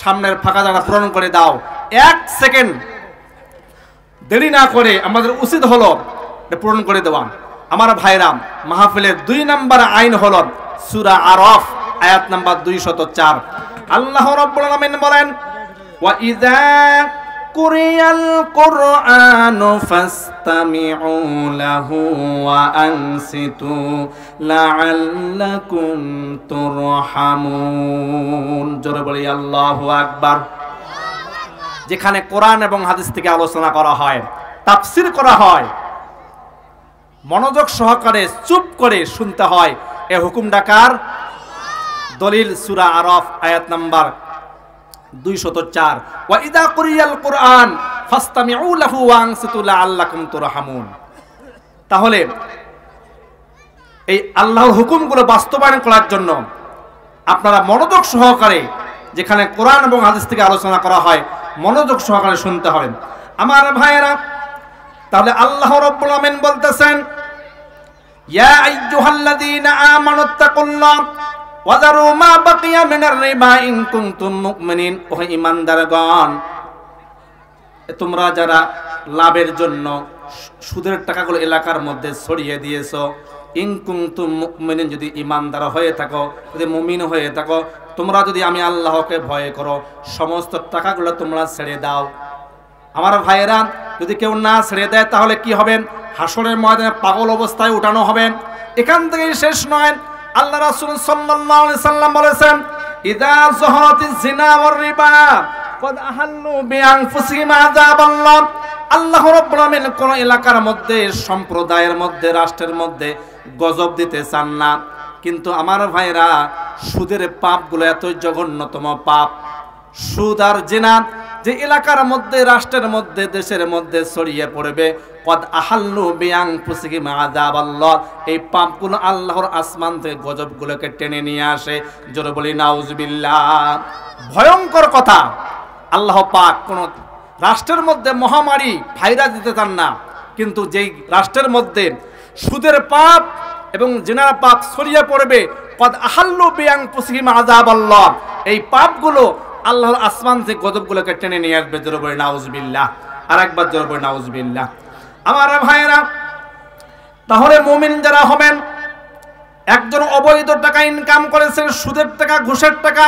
[SPEAKER 1] সামনের ফাঁকা জায়গা পূরণ করে দাও। 1 সেকেন্ড দেরি না করে আমাদের উচিত হলো এটা পূরণ করে দেওয়া। আমার ভাইরা, মাহফিলের 2 নম্বর আইন হলো সূরা আরাফ আয়াত নাম্বার 204। আল্লাহ রাব্বুল আলামিন বলেন ওয়া ইযা কুরিয়াল কুরআনু ফাসতামিউ লাহু ওয়া আনসিতু লাআল্লাকুম তুরহামুন। জোরে বলি আল্লাহু আকবার। যেখানে কোরআন এবং হাদিস থেকে আলোচনা করা হয়, তাফসীর করা হয়, মনোযোগ সহকারে চুপ করে শুনতে হয়। এই হুকুমটা কার? দলিল সূরা আরাফ আয়াত নাম্বার 204 ওয়া ইযা কুরিয়াল কুরআন ফাসতামিউ লাহু ওয়া আনসিতু লাআল্লাকুম তুরহামুন। তাহলে এই আল্লাহর হুকুমগুলো বাস্তবায়ন করার জন্য
[SPEAKER 2] আপনারা মনোযোগ সহকারে, যেখানে কোরআন এবং হাদিস থেকে আলোচনা করা হয়, মনোযোগ সহকারে শুনতে হবে আমার ভাইয়েরা। তাহলে আল্লাহ রাব্বুল আমিন বলতেছেন, ইয়া আইয়ুহাল্লাযীনা আমানুত্তাকুল্লাহ ওয়া যারু মা বাকিয়া মিনার রিবা ইন কুনতুম মুমিনিন। ও ঈমানদারগণ, তোমরা যারা লাভের জন্য সুদের টাকাগুলো এলাকার মধ্যে ছড়িয়ে দিয়েছো, ইন কুনতুম মুমিনিন, যদি ঈমানদার হয়ে থাকো, যদি মুমিন হয়ে থাকো, তোমরা যদি আমি আল্লাহকে ভয় করো, সমস্ত টাকাগুলো তোমরা ছেড়ে দাও। আমার ভাইয়েরা, যদি কেউ না ছেড়ে দেয় তাহলে কি হবে? হাসরের ময়দানে পাগল অবস্থায় উঠানো হবে। এখান থেকেই শেষ নয়, আল্লাহ রাসূল সাল্লাল্লাহু আলাইহি সাল্লাম বলেছেন, ইযা যাহারাতিজ জিনা ওয়ার রিবা ক্বাদ আহাল্লু বিআনফুসিহিম আযাবাল্লাহ। আল্লাহ রাব্বুল আমিন কোন এলাকার মধ্যে, সম্প্রদায়ের মধ্যে, রাষ্ট্রের মধ্যে গজব দিতে চান না। কিন্তু আমার ভাইরা, সুদের পাপগুলো এত জঘন্যতম পাপ, সুদ আর জিনা যে এলাকার মধ্যে, রাষ্ট্রের মধ্যে, দেশের মধ্যে ছড়িয়ে পড়বে, কদ আহাল্লু বিআনফুসিহিম আযাবাল্লাহ, এই পাপগুলো আল্লাহর আসমান থেকে গজবগুলোকে টেনে নিয়ে আসে। জোরে বলি নাউজুবিল্লাহ। ভয়ঙ্কর কথা। আল্লাহ পাক কোন রাষ্ট্রের মধ্যে মহামারী ভাইরাস দিতে চান না, কিন্তু যেই রাষ্ট্রের মধ্যে সুদের পাপ এবং জিনার পাপ ছড়িয়ে পড়বে, কদ আহাল্লু বিআনফুসিহিম আযাবাল্লাহ, এই পাপগুলো আল্লাহর আসমান থেকে গজবগুলোকে টেনে নিয়ে আসবে। জোরে বলি নাউজুবিল্লাহ। আর একবার জোরে বলি নাউজুবিল্লাহ। আমার ভাইয়েরা, তাহলে মুমিন যারা হবেন, একজন অবৈধ টাকা ইনকাম করেছেন, সুদের টাকা, ঘুষের টাকা,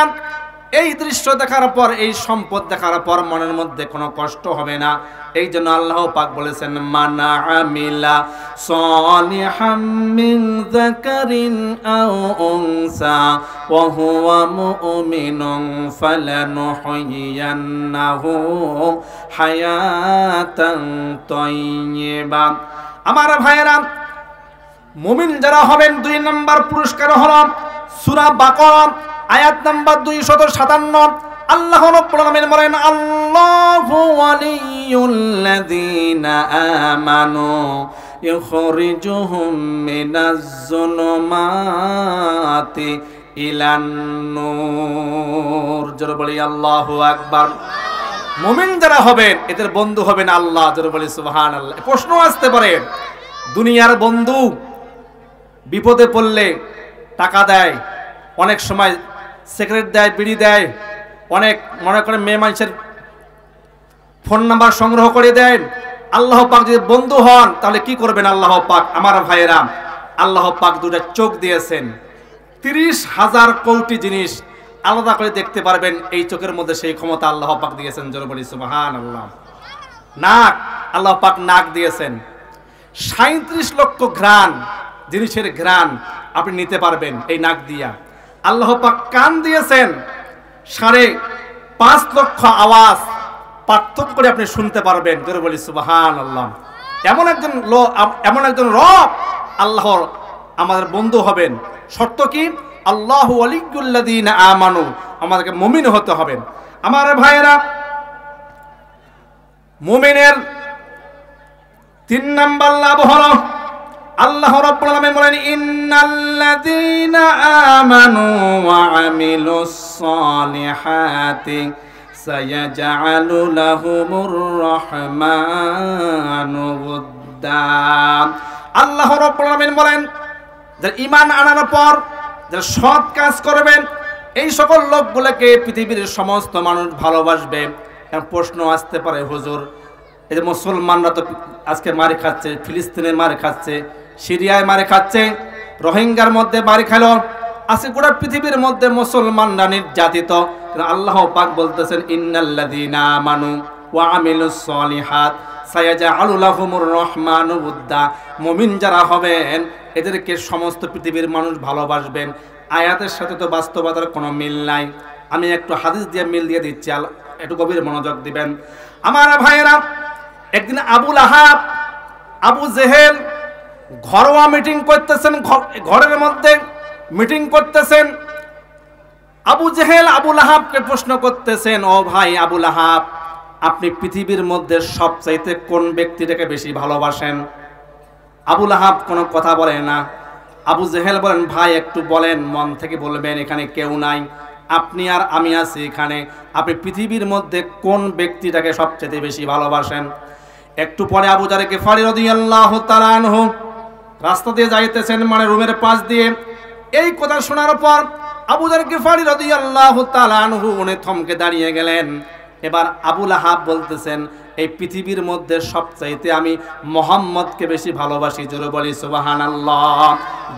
[SPEAKER 2] এই দৃশ্য দেখার পর, এই সম্পদ দেখার পর মনের মধ্যে কোনো কষ্ট হবে না। এই জন্য আল্লাহ পাক বলেছেন, মানা আমিলা সালিহাম মিন যাকারিন আও উনসা ওয়া হুয়া মুমিনুন ফালানুহয়িয়ান্নাহু হায়াতান তাইয়্যিবা। আমার ভাইয়েরা, মুমিন যারা হবেন, 2 নম্বর পুরস্কার হলো সূরা বাকারা আয়াত নাম্বার 257। আল্লাহ রাব্বুল আমিন বলেন, আল্লাহু ওয়ালিয়ুল্লাযীনা আমানু ইখরিজুহুম মিনাজ যুলুমাতি ইলান নূর। জোরে বলি আল্লাহু আকবার। মুমিন যারা হবেন, এদের বন্ধু হবেন আল্লাহ। জোরে বলি সুবহানাল্লাহ। প্রশ্ন আসতে পারে, দুনিয়ার বন্ধু বিপদে পড়লে টাকা দেয়, অনেক সময় সিগারেট দেয়, বিড়ি দেয়, অনেক মনে করে মেয়ে মানুষের ফোন নাম্বার সংগ্রহ করে দেয়। আল্লাহ পাক যদি বন্ধু হন তাহলে কি করবেন আল্লাহ পাক? আমার ভাইয়েরা, আল্লাহ পাক 2টা চোখ দিয়েছেন, 30,000 কোটি জিনিস আলাদা করে দেখতে পারবেন। এই চোখের মধ্যে সেই ক্ষমতা আল্লাহ পাক দিয়েছেন। জোরে বলি সুবহানাল্লাহ। নাক, আল্লাহ পাক নাক দিয়েছেন, 37 লক্ষ ঘ্রাণ, জিনিসের ঘ্রাণ আপনি নিতে পারবেন এই নাক দিয়া। আল্লাহ পাক কান দিয়েছেন, 5.5 লক্ষ আওয়াজ পার্থক্য করে আপনি শুনতে পারবেন। জোরে বলি সুবহানাল্লাহ। এমন একজন রব আল্লাহর আমাদের বন্ধু হবেন। শর্ত কি? আল্লাহু ওয়ালিয়ুল্লাযীনা আমানু, আমাদেরকে মুমিন হতে হবে। আমার ভাইয়েরা, মুমিনের 3 নাম্বার লাভ হলো, আল্লাহ রাব্বুল আলামিন বলেন, ইন্নাল্লাযীনা আমানু ওয়া আমিলুস সালিহাতি সায়াজআলু লাহুমুর রাহমানু উদ্দা। আল্লাহ রাব্বুল আলামিন বলেন, যারা ঈমান আনার পর যারা সৎ কাজ করবেন, এই সকল লোকগুলোকে পৃথিবীর সমস্ত মানুষ ভালোবাসবে। এখন প্রশ্ন আসতে পারে, হুজুর, এই যে মুসলমানরা তো আজকে মারি খাচ্ছে, ফিলিস্তিনে মারি খাচ্ছে, সিরিয়ায় মারি খাচ্ছে, রোহিঙ্গার মধ্যে মারি খেলো, আজকে গোটা পৃথিবীর মধ্যে মুসলমানরা নির্যাতিত। আল্লাহ পাক বলতেছেন, ইন্নাল্লাযীনা আমানু ওয়া আমিলুস সালিহাত সায়াজআলু লাহুমুর রাহমানু উদ্দা। মুমিন যারা হবেন এদেরকে সমস্ত পৃথিবীর মানুষ ভালোবাসবেন। আয়াতের সাথে তো বাস্তবতার কোনো মিল নাই। আমি একটু হাদিস দিয়ে মিল দিয়ে দিচ্ছি, একটু গভীর মনোযোগ দিবেন আমার ভাইয়েরা। একদিন আবুল আহাব, আবু জেহেল ঘরোয়া মিটিং করতেছেন, ঘরের মধ্যে মিটিং করতেছেন। আবু জেহেল আবুল আহাবকে প্রশ্ন করতেছেন, ও ভাই আবুল আহাব, আপনি পৃথিবীর মধ্যে সবচাইতে কোন ব্যক্তিটাকে বেশি ভালোবাসেন? আবুল আহাব কোনো কথা বলে না। আবু জেহেল বলেন, ভাই একটু বলেন, মন থেকে বলবেন, এখানে কেউ নাই, আপনি আর আমি আছি এখানে, আপনি পৃথিবীর মধ্যে কোন ব্যক্তিটাকে সবচেয়ে বেশি ভালোবাসেন? একটু পরে আবু যার গিফারি রাদিয়াল্লাহু তাআলা আনহু রাস্তা দিয়ে যাইতেছেন, মানে রুমের পাশ দিয়ে। এই কথা শোনার পর আবু যার গিফারি রাদিয়াল্লাহু তাআলা আনহু উনি থমকে দাঁড়িয়ে গেলেন। এবার আবু লাহাব বলতেছেন, এই পৃথিবীর মধ্যে সবচাইতে আমি মুহাম্মদকে বেশি ভালোবাসি, জোরে বলি সুবহানাল্লাহ।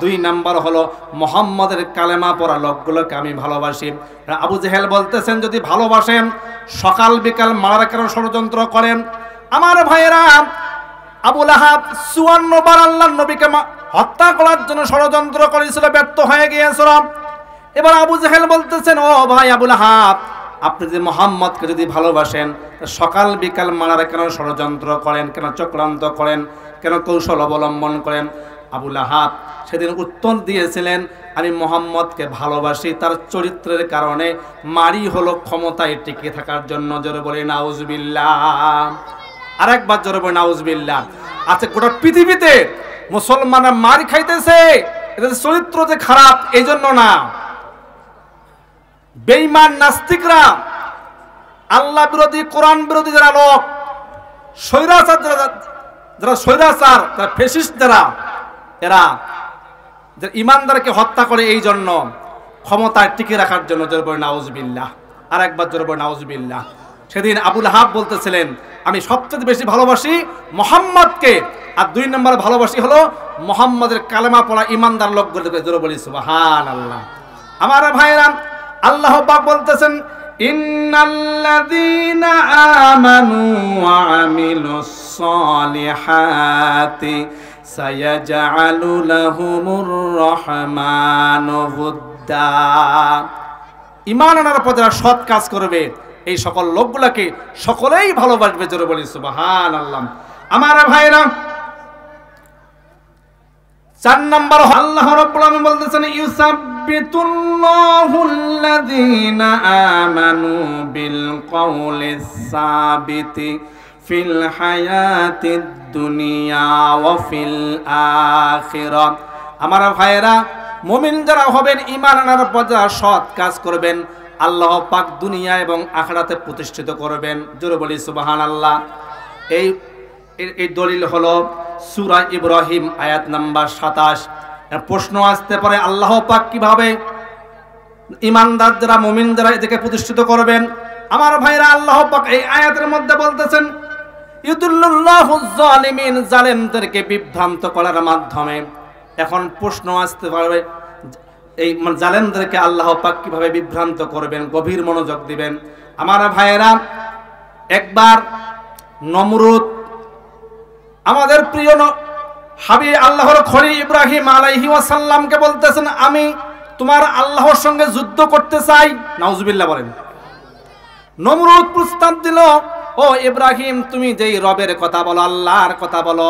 [SPEAKER 2] 2 নাম্বার হলো মুহাম্মদের কালেমা পড়া লোকগুলোকে আমি ভালোবাসি। আবু জেহেল বলতেছেন, যদি ভালোবাসেন সকাল বিকাল মারার কারণ ষড়যন্ত্র করেন। আমার ভাইয়েরা, আবু লাহাব 54 বার আল্লাহর নবীকে হত্যা করার জন্য ষড়যন্ত্র করেছিল, ব্যর্থ হয়ে গিয়েছিল। এবার আবু জেহেল বলতেছেন, ও ভাই আবু লাহাব, আপনি যদি মুহাম্মদকে যদি ভালোবাসেন, সকাল বিকাল মারার কেন ষড়যন্ত্র করেন, কেন চক্রান্ত করেন, কেন কৌশল অবলম্বন করেন? আবু লাহাব সেদিন উত্তর দিয়েছিলেন, আমি মুহাম্মদকে ভালোবাসি তার চরিত্রের কারণে, মারি হলো ক্ষমতায় টিকে থাকার জন্য। জোরে বলি নাউজুবিল্লাহ। আরেকবার জোরে বলি নাউজুবিল্লাহ। আচ্ছা, গোটা পৃথিবীতে মুসলমানরা মার খাইতেছে, এদের চরিত্র যে খারাপ এই জন্য না। বেঈমান নাস্তিকরা, আল্লাহ বিরোধী, কোরআন বিরোধী যারা লোক, স্বৈরাচার যারা স্বৈরাচার, যারা ফ্যাসিস্ট, এরা ইমানদারকে হত্যা করে এই জন্য, ক্ষমতায় টিকে রাখার জন্য। জোরে বলি নাউজুবিল্লাহ। আরেকবার জোরে বলি নাউজুবিল্লাহ। সেদিন আবু লাহাব বলতেছিলেন, আমি সবচেয়ে বেশি ভালোবাসি মুহাম্মদকে, আর 2 নম্বর ভালোবাসি হলো মুহাম্মদের কালেমা পড়া ইমানদার লোকগুলোকে। জোরে বলি সুবহানাল্লাহ। আমার ভাইরা, আল্লাহ পাক বলতেছেন, ইন্নাল্লাযীনা আমানু ওয়া আমিলুস সালিহাতি সায়াজআলু লাহুমুর রহমানু উদ্দা। ঈমান আনার পর যারা সৎ কাজ করবে, এই সকল লোকগুলোকে সকলেই ভালোবাসবে। জোরে বলি সুবহানাল্লাহ। আমার ভাইরা, 4 নম্বর আল্লাহ রাব্বুল আলামিন বলতেছেন, ইউসাব্বিতুল্লাহুল্লাযীনা আমানু বিল কওলিস সাবিতি ফিল হায়াতিদ দুনিয়া ওয়া ফিল আখিরাহ। আমার ভাইরা, মুমিন যারা হবেন, ঈমান আনার পর যারা সৎ কাজ করবেন, আল্লাহ পাক দুনিয়া এবং আখিরাতে প্রতিষ্ঠিত করবেন। জোরে বলি সুবহানাল্লাহ। এই দলিল হলো সূরা ইব্রাহিম আয়াত নাম্বার 27। প্রশ্ন আসতে পারে, আল্লাহ পাক কিভাবে ঈমানদার যারা, মুমিন যারা, এদেরকে প্রতিষ্ঠিত করবেন? আমার ভাইরা, আল্লাহ পাক এই আয়াতের মধ্যে বলতেছেন, ইউদুল্লিল্লাহুজ জালিমিন, জালেমদেরকে বিভ্রান্ত করার মাধ্যমে। এখন প্রশ্ন আসতে পারবে, এই জালেমদেরকে আল্লাহ পাক কিভাবে বিভ্রান্ত করবেন? গভীর মনোযোগ দিবেন। আমার ভাইয়েরা, একবার নমরুদ আমাদের প্রিয় হাবিব আল্লাহর খলিল ইব্রাহিম আলাইহি ওয়াসাল্লামকে বলতেছেন, আমি তোমার আল্লাহর সঙ্গে যুদ্ধ করতে চাই। নাউজুবিল্লাহ বলেন। নমরুদ প্রস্তাব দিল, ও ইব্রাহিম, তুমি যেই রবের কথা বলো, আল্লাহর কথা বলো,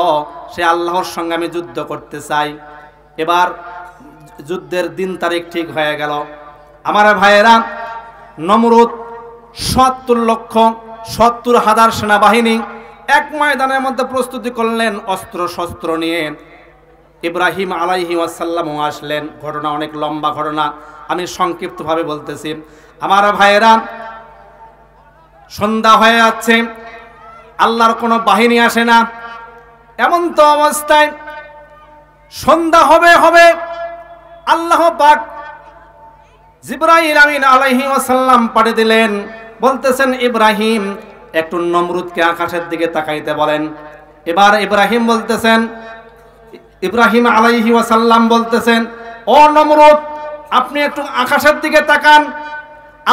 [SPEAKER 2] সে আল্লাহর সঙ্গে আমি যুদ্ধ করতে চাই। এবার যুদ্ধের দিন তারিখ ঠিক হয়ে গেল। আমার ভাইয়েরা, নমরুদ 70,000 সেনাবাহিনী এক ময়দানের মধ্যে প্রস্তুতি করলেন, অস্ত্র শস্ত্র নিয়ে। ইব্রাহিম আলাইহি ওয়াসাল্লামও আসলেন। ঘটনা অনেক লম্বা ঘটনা, আমি সংক্ষিপ্তভাবে বলতেছি। আমার ভাইয়েরা, সন্ধ্যা হয়ে যাচ্ছে, আল্লাহর কোনো বাহিনী আসে না। এমন তো অবস্থায় সন্ধ্যা হবে, আল্লাহ পাক জিবরাইল আমিন আলাইহি ওয়াসাল্লাম পাঠিয়ে দিলেন। বলতেছেন, ইব্রাহিম, একটু নমরুদকে আকাশের দিকে তাকাইতে বলেন। এবার ইব্রাহিম আলাইহি ওয়াসাল্লাম বলতেছেন, ও নমরুদ, আপনি একটু আকাশের দিকে তাকান,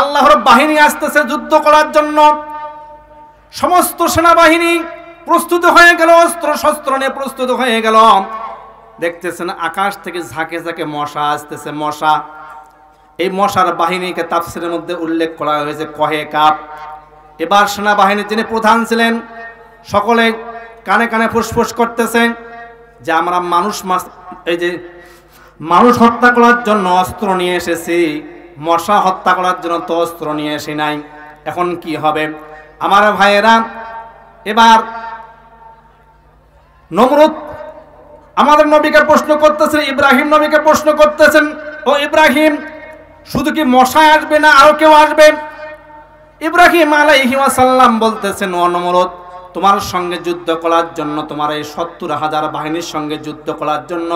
[SPEAKER 2] আল্লাহর বাহিনী আসতেছে যুদ্ধ করার জন্য। সমস্ত সেনাবাহিনী প্রস্তুত হয়ে গেল, অস্ত্র শস্ত্র নিয়ে প্রস্তুত হয়ে গেল। দেখতেছেন আকাশ থেকে ঝাঁকে ঝাঁকে মশা আসতেছে, মশা। এই মশার বাহিনীকে তাফসীরের মধ্যে উল্লেখ করা হয়েছে কহে কাপ। এবার সেনাবাহিনীর যিনি প্রধান ছিলেন, সকলে কানে কানে ফুসফুস করতেছে যে আমরা মানুষ হত্যা করার জন্য অস্ত্র নিয়ে এসেছি, মশা হত্যা করার জন্য তো অস্ত্র নিয়ে এসে নাই, এখন কি হবে? আমার ভাইয়েরা, এবার নমরুদ আমাদের নবীকে প্রশ্ন করতেছেন, ইব্রাহিম নবীকে প্রশ্ন করতেছেন, ও ইব্রাহিম শুধু কি মশা আসবে না আরো কেউ আসবে? ইব্রাহিম আলাইহিস সালাম বলতেছেন, ও নমরুদ, তোমার সঙ্গে যুদ্ধ করার জন্য, তোমার এই ৭০,০০০ বাহিনীর সঙ্গে যুদ্ধ করার জন্য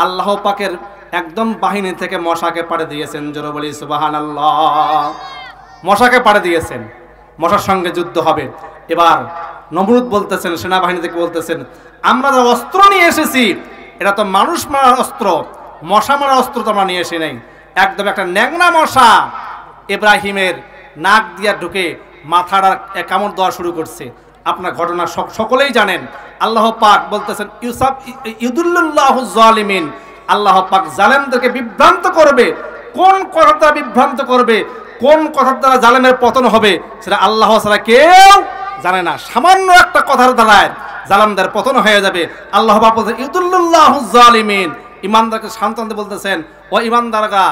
[SPEAKER 2] আল্লাহ পাকের একদম বাহিনী থেকে মশাকে পাড়ে দিয়েছেন। জোরে বলি সুবহানাল্লাহ। মশাকে পাড়ে দিয়েছেন, মশার সঙ্গে যুদ্ধ হবে। এবার নমরুদ বলতেছেন, সেনাবাহিনী থেকে বলতেছেন, আমরা যে অস্ত্র নিয়ে এসেছি এটা তো মানুষ মারার অস্ত্র, মশা মারার অস্ত্র তো আমরা নিয়ে এসে নেই। একদম একটা ন্যাংরা মশা ইব্রাহিমের নাক দিয়া ঢুকে মাথাটা কামড় দেওয়া শুরু করছে। আপনার ঘটনা সকলেই জানেন। আল্লাহ পাক বলতেছেন, ইউদুল্লাহু যালিমিন, আল্লাহ পাক জালেমদেরকে বিভ্রান্ত করবে। কোন কথা দ্বারা বিভ্রান্ত করবে, কোন কথার দ্বারা জালেমের পতন হবে সেটা আল্লাহ ছাড়া কেউ জানে না। সামান্য একটা কথার দ্বারা জালেমদের পতন হয়ে যাবে। আল্লাহ পাক বলতেছেন, ইউদুল্লাহু যালিমিন, ইমানদারকে সান্ত্বনা বলতেছেন, ও ইমানদারগা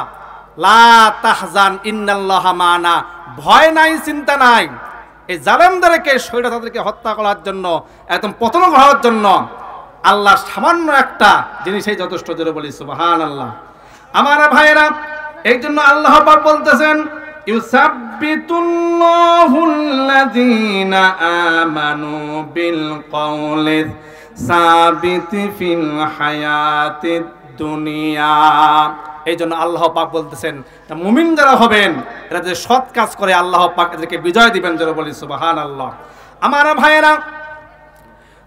[SPEAKER 2] লা তাহজান ইন্নাল্লাহা মানা, ভয় নাই, চিন্তা নাই। এই জালেমদেরকে, স্বৈরাচারদেরকে হত্যা করার জন্য, একদম পতন করার জন্য আল্লাহ সামান্য একটা জিনিসই যথেষ্ট। জোরে বলি সুবহানাল্লাহ। আমার ভাইয়েরা, এই জন্য আল্লাহ পাক বলতেছেন, ইউসাব্বিতুল্লাহুল্লাযীনা আমানু বিল কওলি সাবিতি ফিল হায়াতিদ দুনিয়া। এই জন্য আল্লাহ পাক বলতেছেন, মুমিন যারা হবেন এরা যে সৎ কাজ করে আল্লাহ পাক এদেরকে বিজয় দিবেন। যারা বলি সুবহানাল্লাহ। আমার ভাইয়েরা,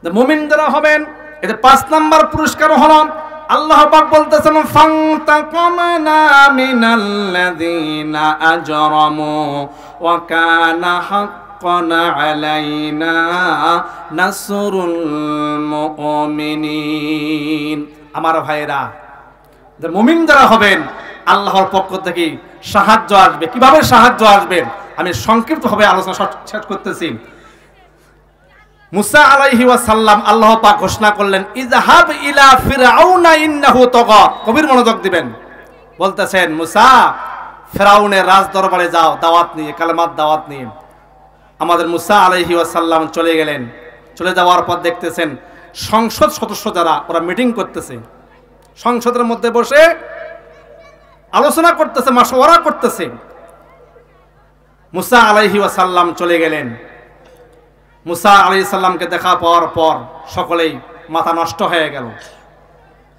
[SPEAKER 2] মুমিন যারা হবেন এদের ৫ নাম্বার পুরস্কার হলো, আল্লাহ পাক বলতেছেন, ফান্তাকামনা মিনাল্লাযীনা আজরামু ওয়া কানা হাক্কান আলাইনা নাসরুল মুমিনিন। আমার ভাইয়েরা, মুমিন যারা হবেন আল্লাহর পক্ষ থেকে সাহায্য আসবে। কিভাবে সাহায্য আসবে আমি সংক্ষিপ্তভাবে আলোচনা শেষ করতেছি। মুসা আলাইহি ওয়াসাল্লাম আল্লাহ পাক ঘোষণা করলেন, ইযহাব ইলা ফিরআউনা ইন্নাহু তাগা। কবির মনোযোগ দিবেন। বলতেছেন, মুসা ফিরআউনের রাজ দরবারে যাও দাওয়াত নিয়ে, কালেমার দাওয়াত নিয়ে। আমাদের মুসা আলাইহি ওয়াসাল্লাম চলে গেলেন। চলে যাওয়ার পর দেখতেছেন সংসদ সদস্য যারা, ওরা মিটিং করতেছে, সংসদের মধ্যে বসে আলোচনা করতেছে, মাশওয়ারা করতেছে। মুসা আলাইহি ওয়াসাল্লাম চলে গেলেন। মুসা আলাইহিস সালামকে দেখা পাওয়ার পর সকলেই মাথা নষ্ট হয়ে গেল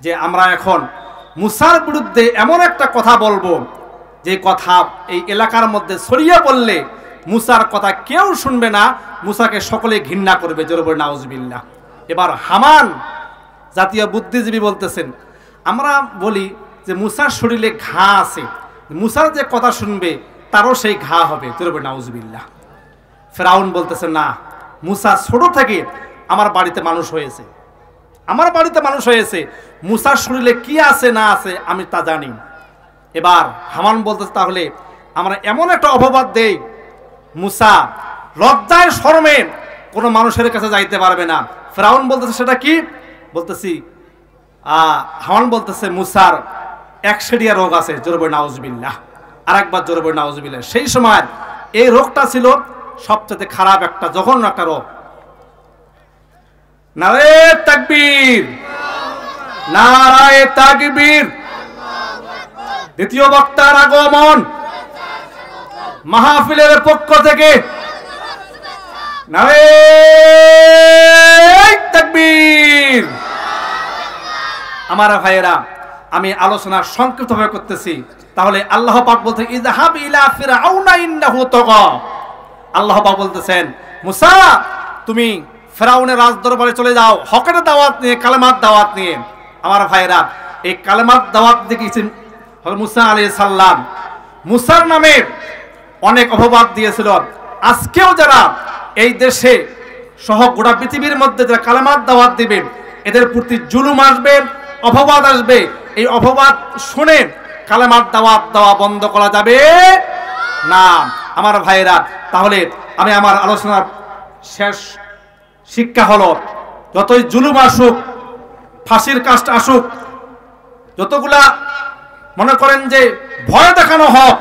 [SPEAKER 2] যে আমরা এখন মুসার বিরুদ্ধে এমন একটা কথা বলবো যে কথা এই এলাকার মধ্যে ছড়িয়ে পড়লে মুসার কথা কেউ শুনবে না, মুসাকে সকলে ঘৃণা করবে। জোরে বলে নাউজুবিল্লাহ। এবার হামান জাতীয় বুদ্ধিজীবী বলতেছেন, আমরা বলি যে মুসার শরীরে ঘা আছে, মুসার যে কথা শুনবে তারও সেই ঘা হবে। জোরে বলে নাউজুবিল্লাহ। ফিরআউন বলতেছে, না, মুসা ছোট থেকে আমার বাড়িতে মানুষ হয়েছে, আমার বাড়িতে মানুষ হয়েছে, মুসার শরীরে কি আছে না আছে আমি তা জানি। এবার হামান বলতেছে, তাহলে আমরা এমন একটা অপবাদ দেই মুসা লজ্জায় শরমে কোনো মানুষের কাছে যাইতে পারবে না। ফিরআউন বলতেছে, সেটা কি? বলতেছি, হামান বলতেছে, মুসার একশেডিয়া রোগ আছে। জোরে বলে নাউজুবিল্লাহ। আরেকবার জোরে বলে নাউজুবিল্লাহ। সেই সময় এই রোগটা ছিল সবচেয়ে খারাপ একটা, জঘন্য একটা রোগ। নারে তাকবীর, নারায়ে তাকবীর। দ্বিতীয় বক্তার আগমন, মাহফিলের পক্ষ থেকে নারে তাকবীর। আমার ভাইয়েরা, আমি আলোচনা সংক্ষিপ্তভাবে করতেছি। তাহলে আল্লাহ পাক বলতে, ইযহাব ইলা ফিরআউনা ইন্নাহু তাগা। আল্লাহ পাক বলতেছেন, মুসা তুমি ফিরআউনের রাজ দরবারে চলে যাও হকের দাওয়াত নিয়ে, কালেমার দাওয়াত নিয়ে। আমার ভাইয়েরা, এই কালেমার দাওয়াত দিয়েছেন হযরত মুসা আলাইহিস সালাম। মুসার নামে অনেক অপবাদ দিয়েছিল। আজকেও যারা এই দেশে সহ গোটা পৃথিবীর মধ্যে যারা কালেমার দাওয়াত দিবে এদের প্রতি জুলুম আসবে, অপবাদ আসবে। এই অপবাদ শুনে কালেমার দাওয়াত দেওয়া বন্ধ করা যাবে না। আমার ভাইয়েরা, তাহলে আমি আমার আলোচনার শেষ শিক্ষা হলো, যতই জুলুম আসুক, ফাঁসির কাষ্ট আসুক, যতগুলা মনে করেন যে ভয় দেখানো হোক,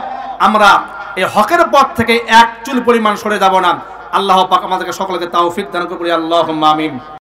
[SPEAKER 2] আমরা এই হকের পথ থেকে এক চুল পরিমাণ সরে যাব না। আল্লাহ পাক আমাদেরকে সকলকে তৌফিক দান করুন। আল্লাহুম্মা আমিন।